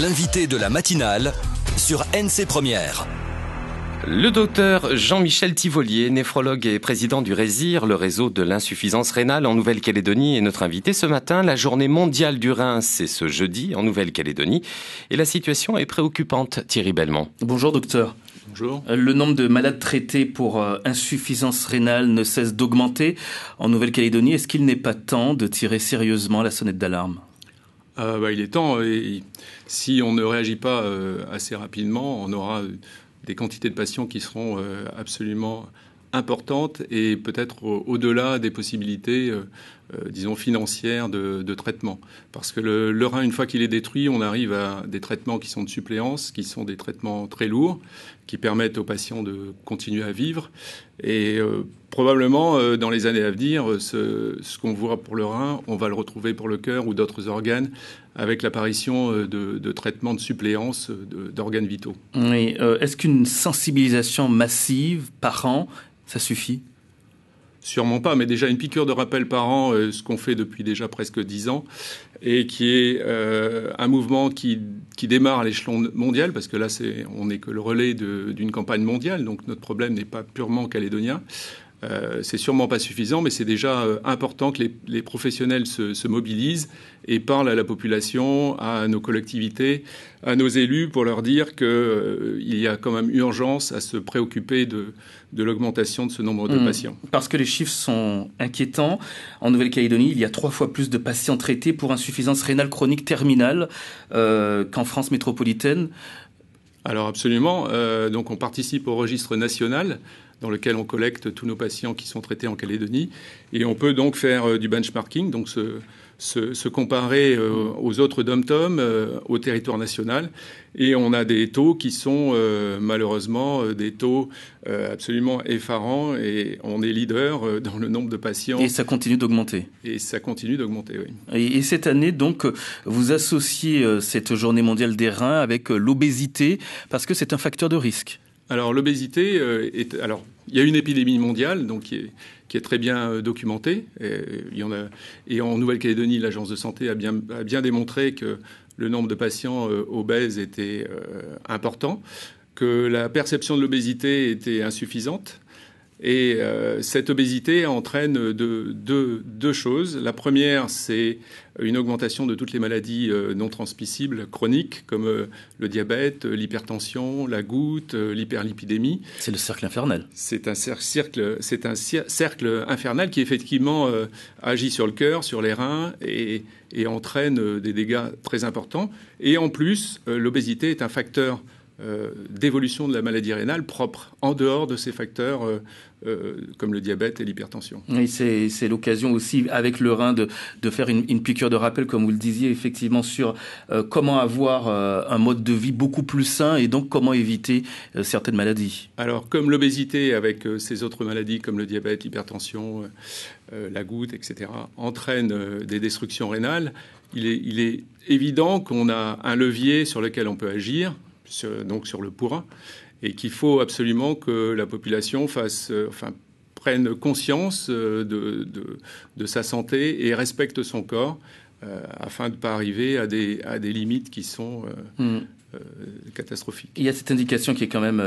L'invité de la matinale sur NC Première. Le docteur Jean-Michel Tivolier, néphrologue et président du RÉSIR, le réseau de l'insuffisance rénale en Nouvelle-Calédonie, est notre invité ce matin. La journée mondiale du rein, c'est ce jeudi en Nouvelle-Calédonie. Et la situation est préoccupante. Thierry Belmont. Bonjour docteur. Bonjour. Le nombre de malades traités pour insuffisance rénale ne cesse d'augmenter en Nouvelle-Calédonie. Est-ce qu'il n'est pas temps de tirer sérieusement la sonnette d'alarme ? Il est temps. Et si on ne réagit pas assez rapidement, on aura des quantités de patients qui seront absolument importantes et peut-être au-delà des possibilités, disons, financières de traitement. Parce que le rein, une fois qu'il est détruit, on arrive à des traitements qui sont de suppléance, qui sont des traitements très lourds, qui permettent aux patients de continuer à vivre. Et probablement, dans les années à venir, ce qu'on voit pour le rein, on va le retrouver pour le cœur ou d'autres organes, avec l'apparition de traitements de suppléance d'organes vitaux. Oui. Est-ce qu'une sensibilisation massive par an, ça suffit ? Sûrement pas, mais déjà une piqûre de rappel par an, ce qu'on fait depuis déjà presque 10 ans, et qui est un mouvement qui démarre à l'échelon mondial, parce que là, on n'est que le relais d'une campagne mondiale, donc notre problème n'est pas purement calédonien. C'est sûrement pas suffisant, mais c'est déjà important que les professionnels se mobilisent et parlent à la population, à nos collectivités, à nos élus, pour leur dire qu'il y a quand même urgence à se préoccuper de l'augmentation de ce nombre de patients. Parce que les chiffres sont inquiétants. En Nouvelle-Calédonie, il y a 3 fois plus de patients traités pour insuffisance rénale chronique terminale qu'en France métropolitaine. Alors absolument. Donc on participe au registre national dans lequel on collecte tous nos patients qui sont traités en Calédonie. Et on peut donc faire du benchmarking, donc se comparer aux autres dom-tom, au territoire national. Et on a des taux qui sont malheureusement des taux absolument effarants. Et on est leader dans le nombre de patients. Et ça continue d'augmenter. Et ça continue d'augmenter, oui. Et cette année, donc, vous associez cette journée mondiale des reins avec l'obésité, parce que c'est un facteur de risque. Alors l'obésité alors il y a une épidémie mondiale donc qui est très bien documentée. Et en Nouvelle-Calédonie, l'agence de santé a bien démontré que le nombre de patients obèses était important, que la perception de l'obésité était insuffisante. Et cette obésité entraîne deux choses. La première, c'est une augmentation de toutes les maladies non transmissibles chroniques, comme le diabète, l'hypertension, la goutte, l'hyperlipidémie. C'est le cercle infernal. C'est un cercle infernal qui effectivement agit sur le cœur, sur les reins et entraîne des dégâts très importants. Et en plus, l'obésité est un facteur d'évolution de la maladie rénale propre, en dehors de ces facteurs comme le diabète et l'hypertension. Oui, c'est l'occasion aussi, avec le rein, de faire une piqûre de rappel, comme vous le disiez, effectivement, sur comment avoir un mode de vie beaucoup plus sain et donc comment éviter certaines maladies. Alors, comme l'obésité avec ces autres maladies comme le diabète, l'hypertension, la goutte, etc., entraîne des destructions rénales, il est évident qu'on a un levier sur lequel on peut agir, donc sur le pourrin, et qu'il faut absolument que la population prenne conscience de sa santé et respecte son corps afin de ne pas arriver à des limites qui sont catastrophiques. Il y a cette indication qui est quand même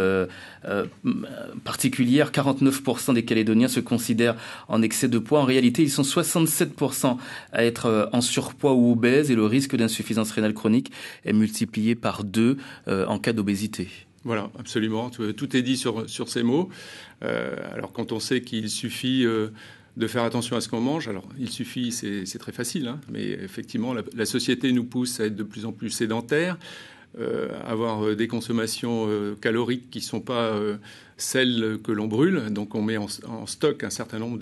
particulière. 49% des Calédoniens se considèrent en excès de poids. En réalité, ils sont 67% à être en surpoids ou obèses et le risque d'insuffisance rénale chronique est multiplié par 2 en cas d'obésité. Voilà, absolument. Tout est dit sur ces mots. Alors, quand on sait qu'il suffit de faire attention à ce qu'on mange, alors il suffit, c'est très facile, hein, mais effectivement, la société nous pousse à être de plus en plus sédentaires, avoir des consommations caloriques qui ne sont pas celles que l'on brûle, donc on met en stock un certain nombre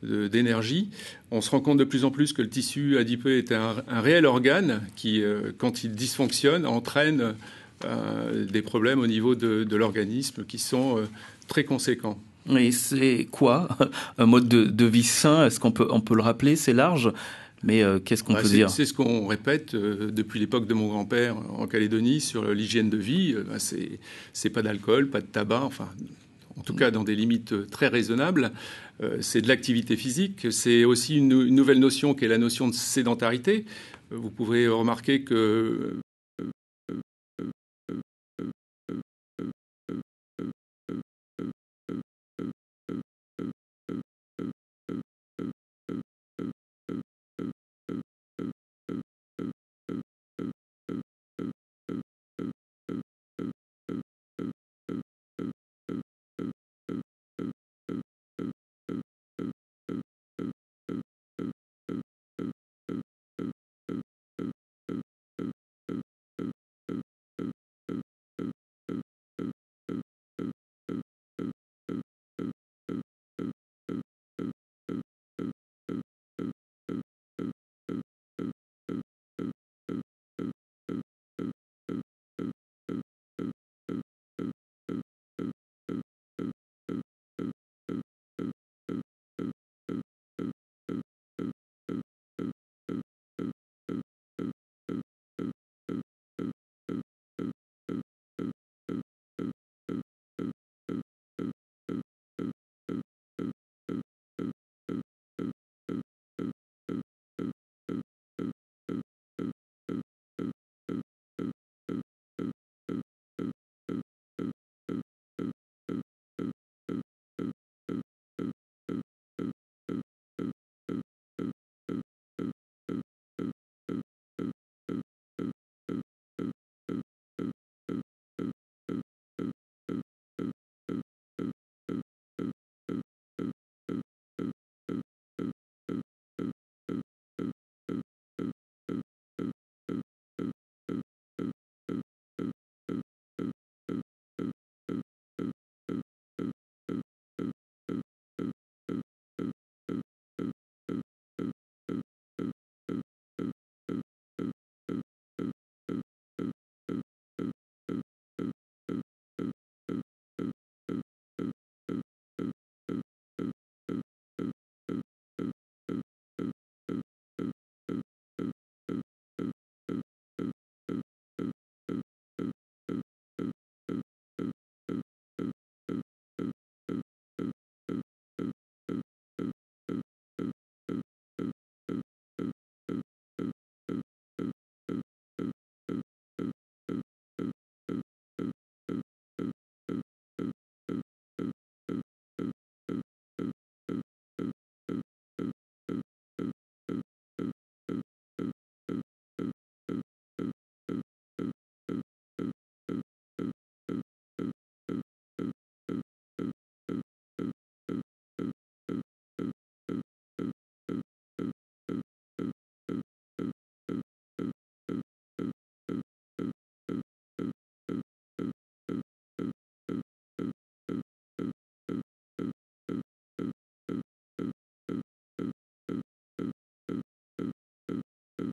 d'énergie. On se rend compte de plus en plus que le tissu adipeux est un réel organe qui, quand il dysfonctionne, entraîne des problèmes au niveau de l'organisme qui sont très conséquents. Et c'est quoi un mode de vie sain ? Est-ce qu'on peut le rappeler ? C'est large, mais qu'est-ce qu'on peut dire ? C'est ce qu'on répète depuis l'époque de mon grand-père en Calédonie sur l'hygiène de vie. C'est pas d'alcool, pas de tabac, enfin, en tout cas dans des limites très raisonnables. C'est de l'activité physique. C'est aussi une nouvelle notion qui est la notion de sédentarité. Vous pouvez remarquer que